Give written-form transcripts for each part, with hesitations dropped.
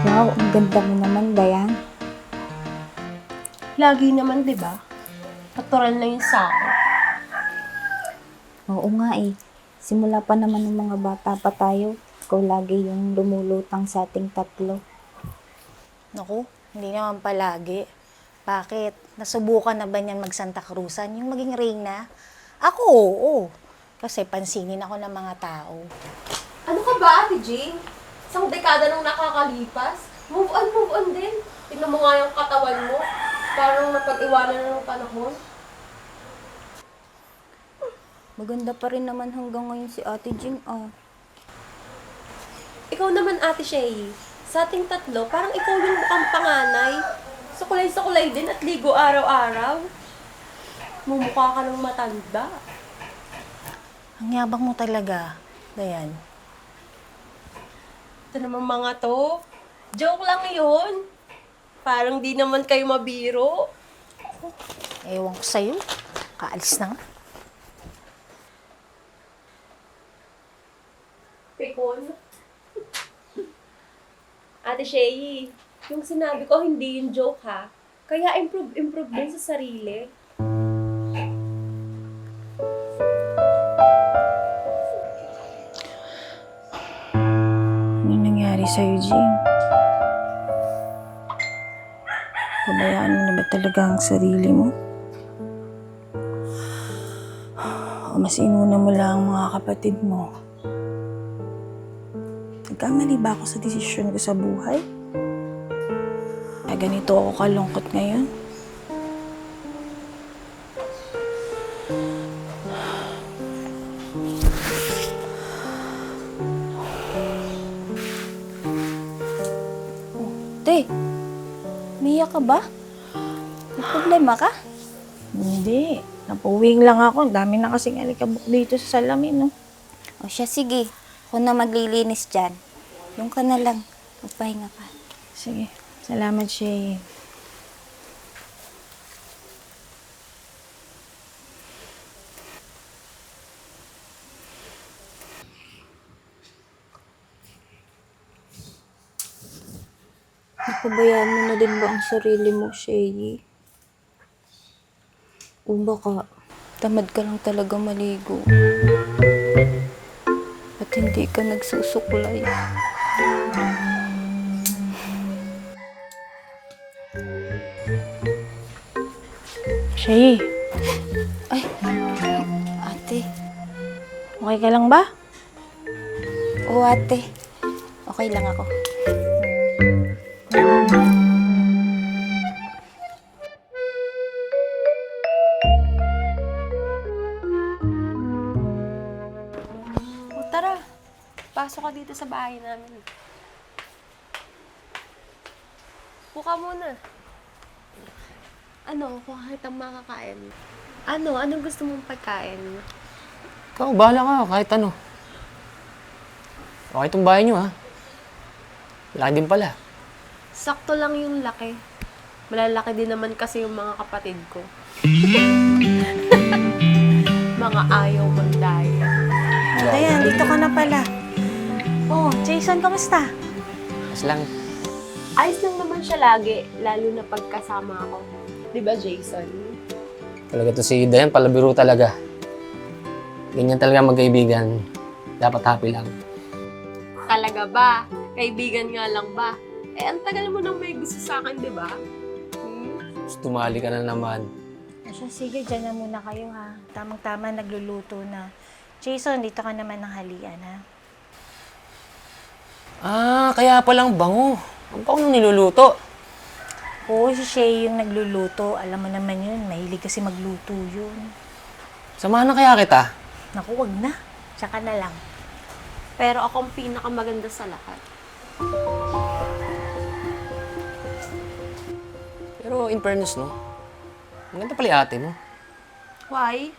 Wow, ang ganda mo naman, Dayan. Lagi naman, di ba? Natural na yun sa akin. Oo nga eh. Simula pa naman ng mga bata pa tayo. Ikaw lagi yung lumulutang sa ating tatlo. Naku, hindi naman palagi. Bakit? Nasubukan na ba niyan mag-Santa Cruzan, yung maging reyna? Ako, oo. Kasi pansinin ako ng mga tao. Ano ka ba, Ate Jane? Isang dekada nang nakakalipas. Move on din. Tingnan mo nga yung katawan mo. Parang napag-iwanan na ng panahon. Maganda pa rin naman hanggang ngayon si Ate Jing, ah. Ikaw naman, Ate Shay. Sa ating tatlo, parang ikaw yung mukhang panganay. Sukulay-sukulay din at ligo araw-araw. Mumukha ka ng matanda. Ang yabang mo talaga, Dayan. Ito naman mga to. Joke lang yun. Parang di naman kayo mabiro. Ewan ko sa'yo. Kaalis na nga. Pekon. Ate Shay, yung sinabi ko hindi yung joke ha. Kaya improve din sa sarili. Ano nangyari sa'yo, Jing? Pabayaan mo na ba talaga ang sarili mo? O mas inuna mo lang ang mga kapatid mo? Nagkamali ba ako sa desisyon ko sa buhay? Kaya ganito ako kalungkot ngayon? Te, umiyak ka ba? May problema ka? Hindi. Napuwing lang ako. Ang dami na kasing alikabok dito sa salamin, no? O siya, sige. Ako na maglilinis dyan. Yung ka na lang. Magpahinga ka. Sige. Salamat, Shay. Napabayaan mo na din ba ang sarili mo, Shay? O baka tamad ka lang talaga maligo. At hindi ka nagsusuklay. Shay, Ay, ate. okay ka lang ba? O ate. Okay lang ako. O tara, pasok ka dito sa bahay namin. Buka muna. Ano, kung kahit ang makakain. Ano? Anong gusto mong pagkain? Ikaw, bahala ka kahit ano. Okay itong bahay nyo, ha? Laki din pala. Sakto lang yung laki. Malalaki din naman kasi yung mga kapatid ko. Mga ayaw magdaya. Dayan, dito ka na pala. Oh, Jason, kamusta? Mas lang. Ayos lang naman siya lagi, lalo na pagkasama ako. Di ba, Jason? Talaga to si Dayan, palabiro talaga. Ganyan talaga magkaibigan. Dapat happy lang. Talaga ba? Kaibigan nga lang ba? Eh, ang tagal mo nang may gusto sa akin, di ba? Tapos tumali ka na naman. Asya, sige, dyan na muna kayo, ha? Tamang-tama, nagluluto na. Jason, dito ka naman ng halian, ha? Ah, kaya palang bango. Ang bango nung niluluto. Oo, si Shay yung nagluluto. Alam mo naman yun, mahilig kasi magluto yun. Samahan na kaya kita. Naku, wag na. Tsaka na lang. Pero ako ang pinakamaganda sa lahat. Pero in fairness, no? Ang ganda pala yung ate mo. Why?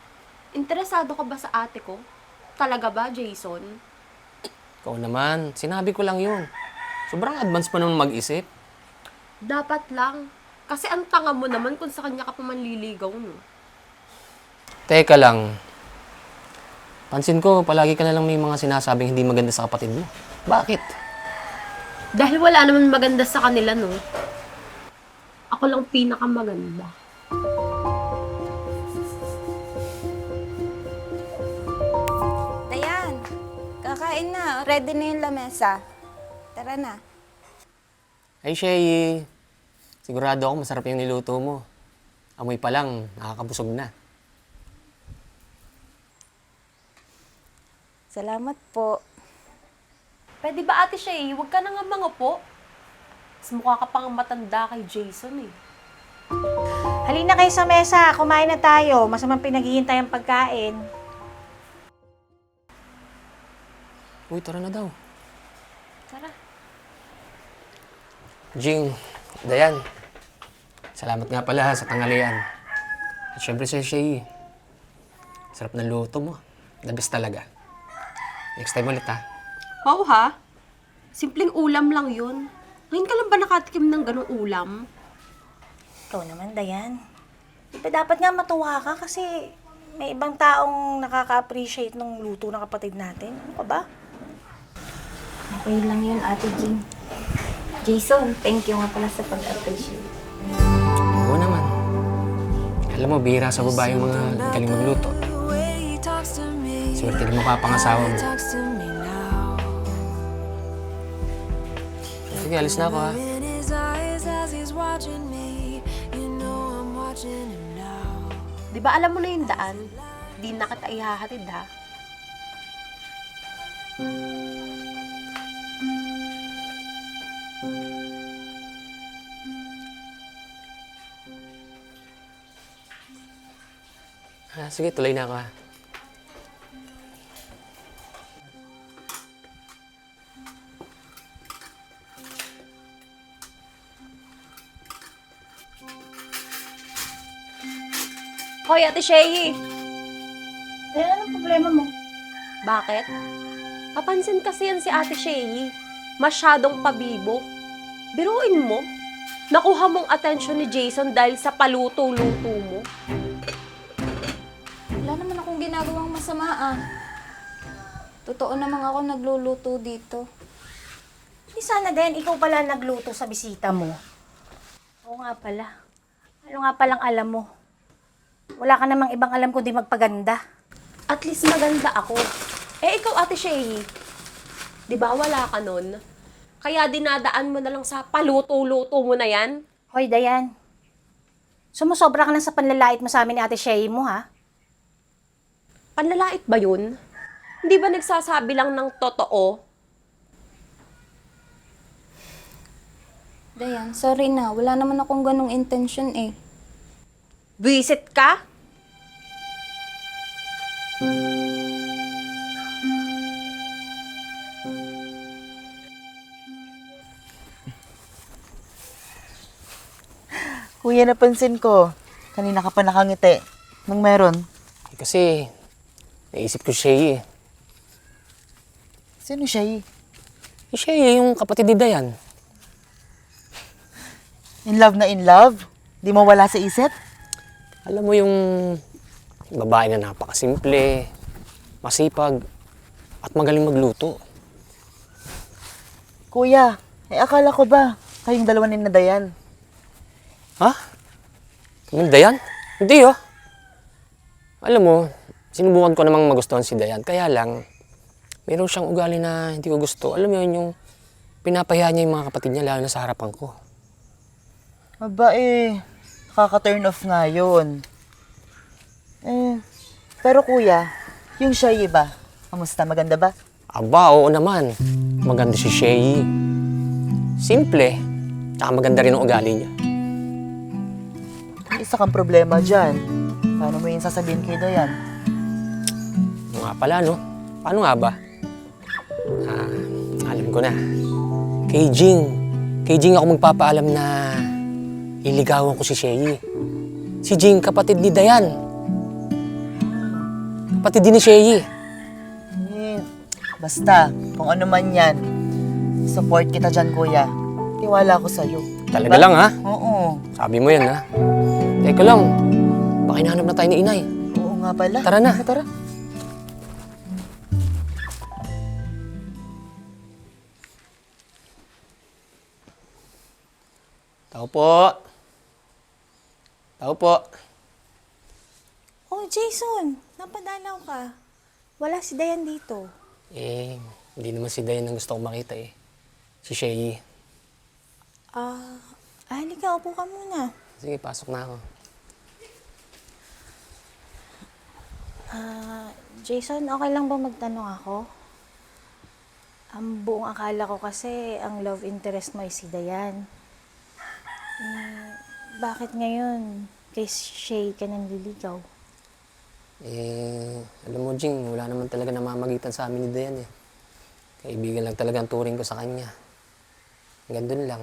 Interesado ka ba sa ate ko? Talaga ba, Jason? Ikaw naman, sinabi ko lang yun. Sobrang advance pa naman mag-isip. Dapat lang. Kasi ang tanga mo naman kung sa kanya ka pa manliligaw, no? Teka lang. Pansin ko, palagi ka na lang may mga sinasabing hindi maganda sa kapatid mo. Bakit? Dahil wala naman maganda sa kanila, no? Ako lang pinakamaganda. Dayan, kakain na. Ready na yung lamesa. Tara na. Ay, Shay, sigurado ako masarap yung niluto mo. Amoy pa lang, nakakabusog na. Salamat po. Pwede ba ate Shay, huwag ka na nga mangupo? Mas mukha ka pang matanda kay Jason eh. Halina kayo sa mesa, kumain na tayo. Masamang pinaghihintay ang pagkain. Uy, tara na daw. Tara. Jing, Dayan, salamat nga pala sa tanghalian. At syempre si Shay, sarap ng luto mo. The best talaga. Next time ulit ha. Wow ha? Simpleng ulam lang yun. Ngayon ka lang ba nakatikim ng ganong ulam? Ikaw naman, Dayan. Di ba dapat nga matuwa ka kasi may ibang taong nakaka-appreciate ng luto ng kapatid natin. Ano ka ba? Okay lang yun, Ate Jing. Jason, thank you nga pala sa pag-appreciate. Oo naman. Alam mo, bihira sa babae yung mga galing magluto. Swerte din mapapangasawa mo. Sige, alis na ako ha. Di ba alam mo na yung daan? Di na kita ihahatid ha? Sige, tuloy na ako ha. Hoy, Ate Shay! Dayan, anong problema mo? Bakit? Papansin kasi yan si Ate Shay. Masyadong pabibo. Biruin mo. Nakuha mong atensyon ni Jason dahil sa paluto-luto mo. Wala naman akong ginagawang masama ah. Totoo namang ako nagluluto dito. Di sana din, ikaw pala nagluto sa bisita mo. Oo nga pala. Ano nga palang alam mo? Wala ka namang ibang alam kundi magpaganda. At least maganda ako. Eh, ikaw, Ate Shay. Di ba wala ka nun? Kaya dinadaan mo na lang sa paluto-luto mo na yan? Hoy, Dayan. Sumusobra ka na sa panlalait mo sa amin ni Ate Shay mo, ha? Panlalait ba yun? Hindi ba nagsasabi lang ng totoo? Dayan, sorry na. Wala naman akong ganong intention eh. Visit ka? Kuya, napansin ko. Kanina ka pa nakangiti. Nang meron? Kasi, naisip ko Shay eh. Sino siya eh? Si Shay, yung kapatid ni Dayan. In love na in love? Di mo wala sa isip? Alam mo yung babae na napakasimple, masipag, at magaling magluto. Kuya, akala ko ba kayong dalawa ni Dayan? Ha? Kaming Dayan? Hindi oh. Alam mo, sinubukan ko namang magustuhan si Dayan. Kaya lang, meron siyang ugali na hindi ko gusto. Alam mo yun, yung pinapahiya niya yung mga kapatid niya, lalo na sa harapan ko. Aba nakaka-turn off nga yun. Pero kuya, yung Shay ba? Kamusta? Maganda ba? Aba, oo naman. Maganda si Shay. Simple. Tsaka maganda rin ang ugali niya. Isa kang problema dyan. Paano mo yung sasabihin kay Dayan? Ano nga pala, no? Paano nga ba? Alam ko na. Kay Jing ako magpapaalam na iligawan ko si Shay. Si Jing, kapatid ni Dayan. Kapatid din ni Shay. Basta, kung ano man yan, support kita dyan, kuya. Tiwala ko sa'yo. Talaga lang, ha? Oo. Sabi mo yan, ha? Teka lang. Baka hinahanap na tayo ni Inay. Oo nga pala. Tara na. Tara. Tao po. Tao po. Oh, Jason, napadalaw ka. Wala si Dayan dito. Eh, hindi naman si Dayan ang gusto kong makita eh. Si Shay. Halika, upo ka muna. Sige, pasok na ako. Jason, okay lang ba magtanong ako? Ang buong akala ko kasi ang love interest mo ay si Dayan. Bakit ngayon kay Shay ka nanliligaw? Eh, alam mo, Jing, wala naman talaga namamagitan sa amin ni Dayan eh. Kaibigan lang talaga ang turing ko sa kanya. Hanggang dun lang.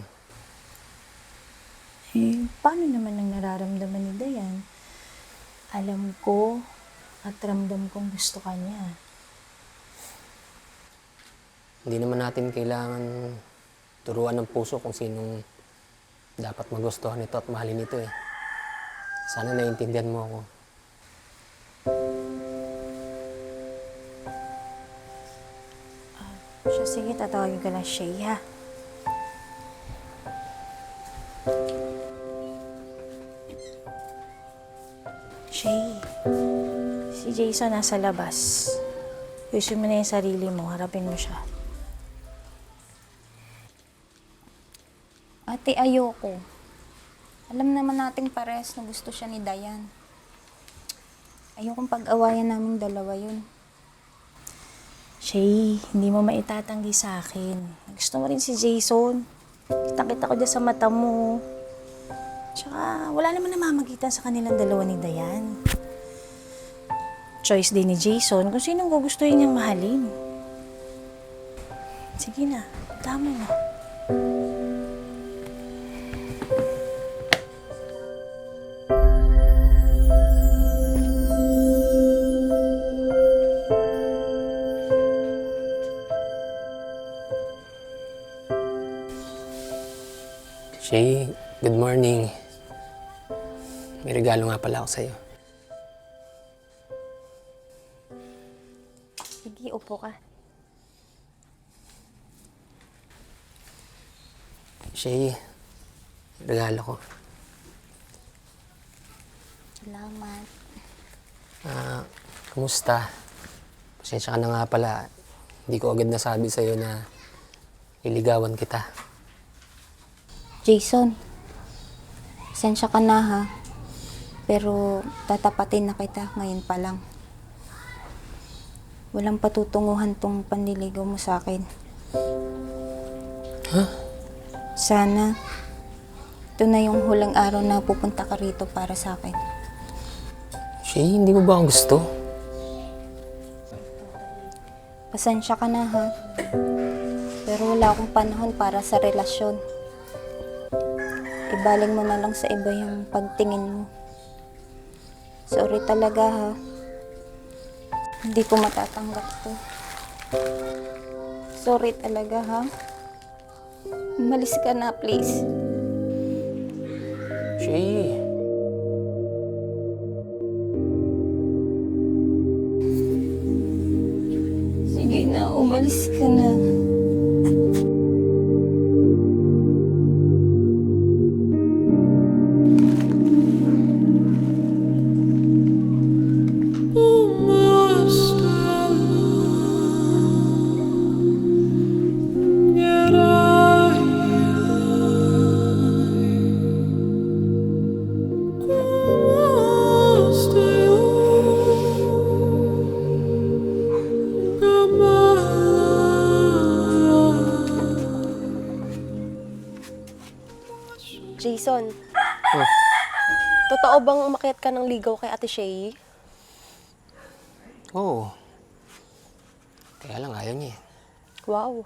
Paano naman ang nararamdaman ni Dayan? Alam ko at ramdam kong gusto ka niya. Hindi naman natin kailangan turuan ng puso kung sinong dapat magustuhan nito at mahalin ito eh. Sana naiintindihan mo ako. Siya, sige, tatawagin ko lang Shay, ha? Shay, si Jason nasa labas. Ayusin mo na yung sarili mo, harapin mo siya. Ate, ayoko. Alam naman nating parehas na gusto siya ni Dayan. Ayokong pag-awayan naming dalawa yun. Shay, hindi mo maitatanggi sa akin. Gusto mo rin si Jason. Kitang-kita ko dyan sa mata mo. Tsaka, wala naman namamagitan sa kanilang dalawa ni Dayan. Choice din ni Jason kung sinong gugustuhin niyang mahalin. Sige na, tama na. Shay, good morning. May regalo nga pala ako sa'yo. Sige, upo ka. Shay, regalo ko. Salamat. Kumusta? Pasensya ka na nga pala. Hindi ko agad nasabi sa'yo na liligawan kita. Jason, pasensya ka na ha. Pero tatapatin na kita ngayon pa lang. Walang patutunguhan tong panliligaw mo sa akin. Huh? Sana, ito na yung huling araw na pupunta ka rito para sa akin. Shay, hindi mo ba ako gusto? Pasensya ka na ha. Pero wala akong panahon para sa relasyon. Ibaling mo na lang sa iba yung pagtingin mo. Sorry talaga ha. Hindi ko matatanggap to. Sorry talaga ha. Umalis ka na please. Shay. Sige na, umalis ka na. Jason, totoo bang umakyat ka ng ligaw kay Ate Shay? Oo. Kaya lang ayaw niya eh. Wow.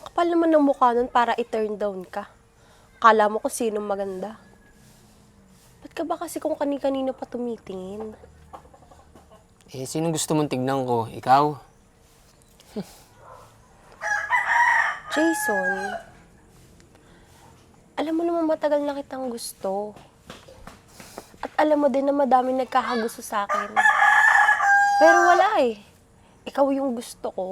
Kapal naman ng mukha nun para i-turn down ka. Kala mo kung sino maganda. Ba't ka ba kasi kung kani-kanino pa tumitingin? Eh, sinong gusto mong tignan ko? Ikaw? Jason, alam mo naman matagal na kitang gusto. At alam mo din na madaming nagkakagusto sa akin. Pero wala eh. Ikaw yung gusto ko.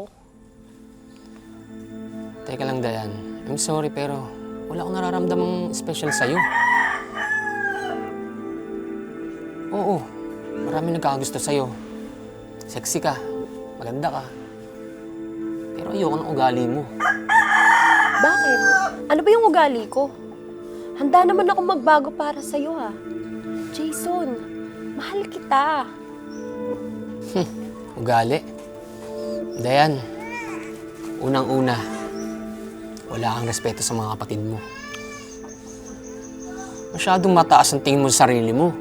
Teka lang, Dayan. I'm sorry pero wala akong nararamdamang special sa'yo. Oo, marami nagkakagusto sa'yo. Sexy ka, maganda ka. Pero ayoko ng ugali mo. Bakit? Ano ba yung ugali ko? Handa naman ako magbago para sa'yo, ha? Jason, mahal kita. Ugali? Dayan, unang-una, wala kang respeto sa mga kapatid mo. Masyadong mataas ang tingin mo sa sarili mo.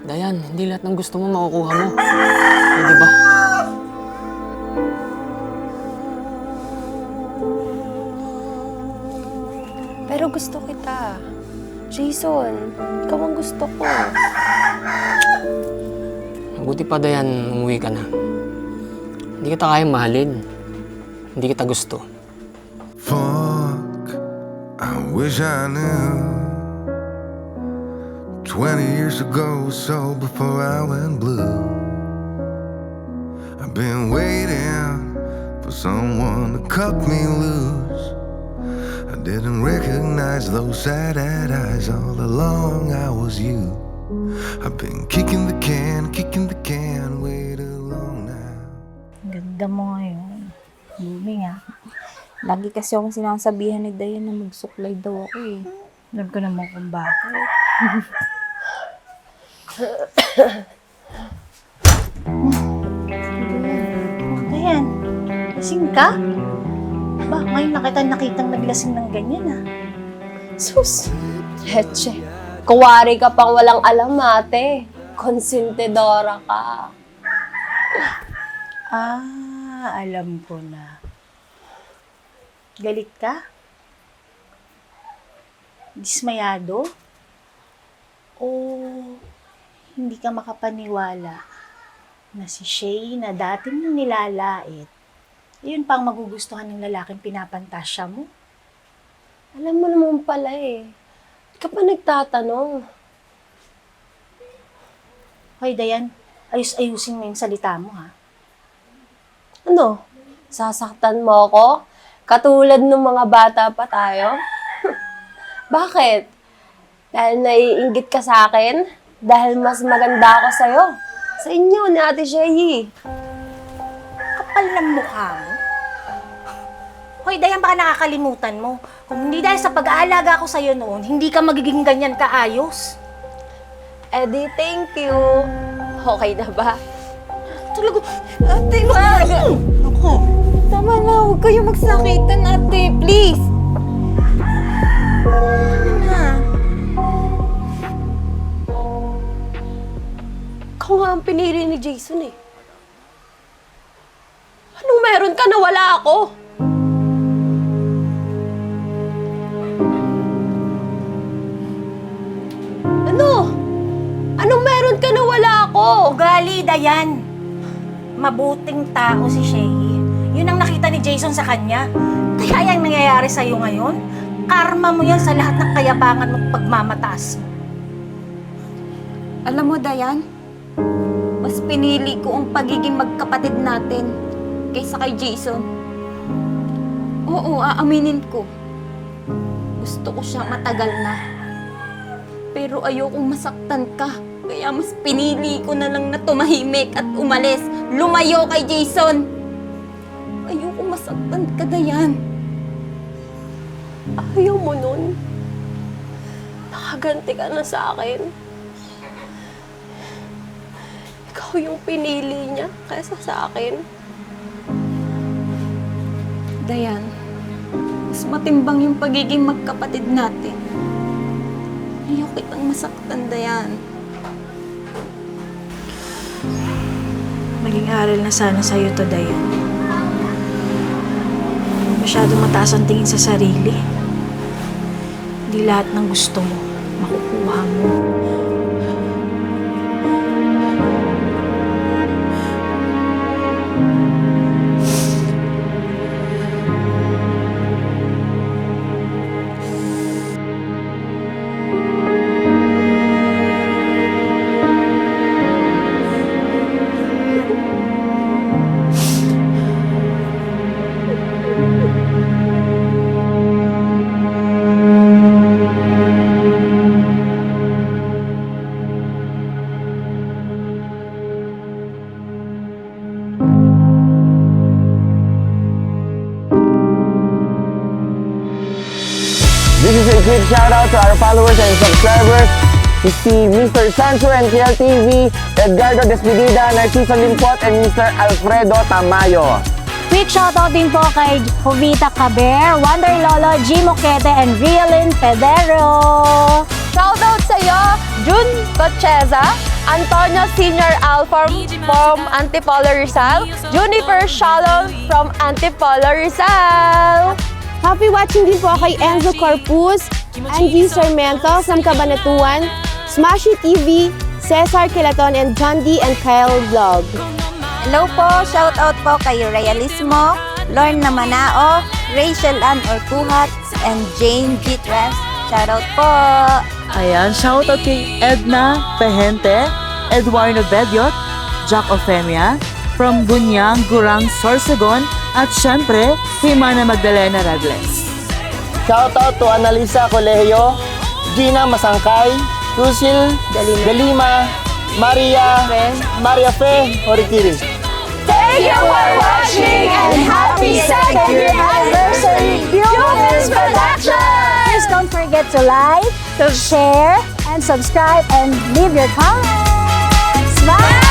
Dayan, hindi lahat ng gusto mo makukuha mo. Di ba? Pero gusto kita. Jason, ikaw ang gusto ko. Mabuti pa, Dayan, umuwi ka na. Hindi kita kayang mahalin. Hindi kita gusto. Fuck, I wish I knew 20 years ago, so before I went blue. I've been waiting for someone to cut me loose. I didn't recognize those sad-eyed eyes. All along I was you. I've been kicking the can way too long now. Ang ganda mo ngayon. Blooming ah. Lagi kasi akong sinasabihan ni Dayan na magsuklay daw ako eh. Alam ko naman kung bakit. Ayan, lasing ka? Ba, ngayon nakitang naglasing ng ganyan ah. Sus, leche. Kuwari ka pang walang alam, ate. Konsentidora ka. Alam ko na. Galit ka? Dismayado? O hindi ka makapaniwala na si Shay na dati mong nilalait, yun pang magugustuhan ng lalaking pinapantasya mo? Alam mo naman pala eh. Di ka pa nagtatanong. Hoy, Dayan, ayusin mo yung salita mo, ha? Ano? Sasaktan mo ako? Katulad ng mga bata pa tayo? Bakit? Dahil naiinggit ka sa akin? Dahil mas maganda ako sa'yo? Sa inyo ni Ate Shay. Kapal ng mukha mo. Hoy, Dayan, baka nakakalimutan mo. Kung hindi dahil sa pag-aalaga ko sa'yo noon, hindi ka magiging ganyan kaayos. Eddie, thank you. Okay na ba? Talaga, Ate, wag! ako. Tama na, huwag kayong magsakitan, ate. Please! Ano na? Ikaw nga ang pinili ni Jason eh. Anong meron ka na wala ako? Ano? Anong meron ka na wala ako? Ugali, Dayan. Mabuting tao si Shay. Yun ang nakita ni Jason sa kanya. Kaya yung nangyayari sa'yo ngayon, karma mo yan sa lahat ng kayabangan mo pagmamataas mo. Alam mo, Dayan, mas pinili ko ang pagiging magkapatid natin kaysa kay Jason. Oo, aaminin ko. Gusto ko siya matagal na. Pero ayokong masaktan ka. Kaya mas pinili ko na lang na tumahimik at umalis. Lumayo kay Jason. Ayokong masaktan ka, Dayan. Ayaw mo nun. Nakaganti ka na sa akin. Ikaw yung pinili niya kaysa sa akin. Dayan, mas matimbang yung pagiging magkapatid natin. Ayoko kitang masaktan, Dayan. Maging aral na sana sa'yo to, Dayan. Masyadong mataas ang tingin sa sarili. Hindi lahat ng gusto mo, makukuha mo. This is a quick shout out to our followers and subscribers. Si Mr. Sancho and TV, Edgardo Despedida, Narciso Limpot, and Mr. Alfredo Tamayo. Quick shoutout din po kay Jovita Caber, Wonder Lolo, G. Moquete, and Rialyn Pedero. Shoutout sa iyo, June Cocheza, Antonio Senior Alform from Antipolo Rizal, Juniper Shalom from Antipolo Rizal. Happy watching din po kay Enzo Corpus, Angie Sarmiento from Cabanatuan, Smashy TV, Cesar Kilaton, and John D. and Kyle Vlog. Hello po, shoutout po kay Realismo, Lorna Manao, Rachel Ann Orcuhat, and Jane Gitres. Shoutout po! Ayan, shoutout kay Edna Pehente, Eduardo Bediot, Jack Ofemia, from Bunyang, Gurang, Sorsogon, at syempre, kay Mana Magdalena Ragles. Shoutout to Analisa Colegio, Gina Masangkay, Lucille Galima, Maria Fe Horikiri. Thank you for watching and happy second year anniversary, Humans Productions! Don't forget to like, share, and subscribe, and leave your comments. Bye!